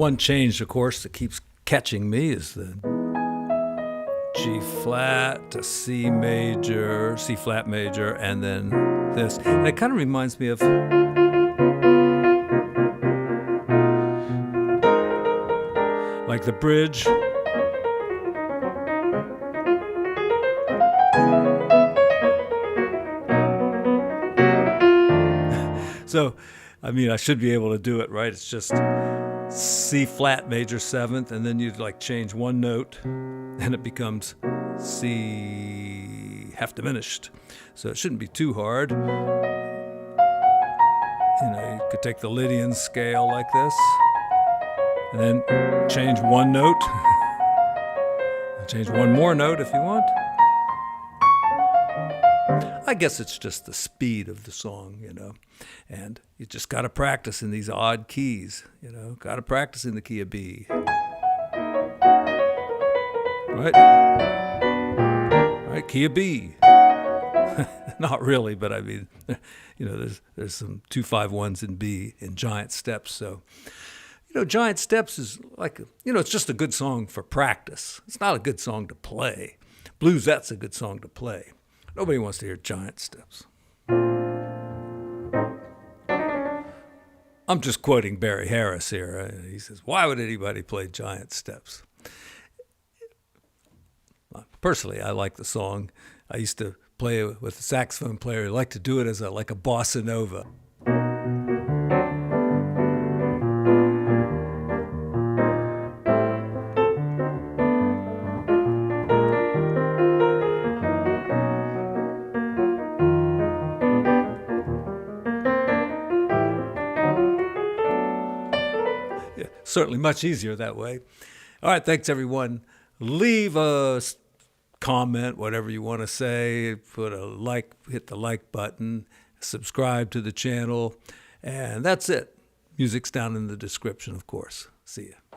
one change, of course, that keeps catching me is the G flat to C major, C flat major, and then this. And it kind of reminds me of like the bridge. So, I mean, I should be able to do it, right? It's just C flat major 7th, and then you'd like change one note, and it becomes C half diminished. So it shouldn't be too hard. You know, you could take the Lydian scale like this, and then change one note, and change one more note if you want. I guess it's just the speed of the song, you know, and you just got to practice in these odd keys, you know, got to practice in the key of B. Right? Right, key of B. Not really, but I mean, you know, there's some 2-5-1s in B in Giant Steps, so, you know, Giant Steps is like, you know, it's just a good song for practice. It's not a good song to play. Bluesette's a good song to play. Nobody wants to hear Giant Steps. I'm just quoting Barry Harris here. He says, why would anybody play Giant Steps? Personally, I like the song. I used to play with a saxophone player who liked to do it as like a bossa nova. Certainly much easier that way. All right, thanks everyone. Leave a comment, whatever you want to say. Put a like, hit the like button, subscribe to the channel, and that's it. Music's down in the description, of course. See ya.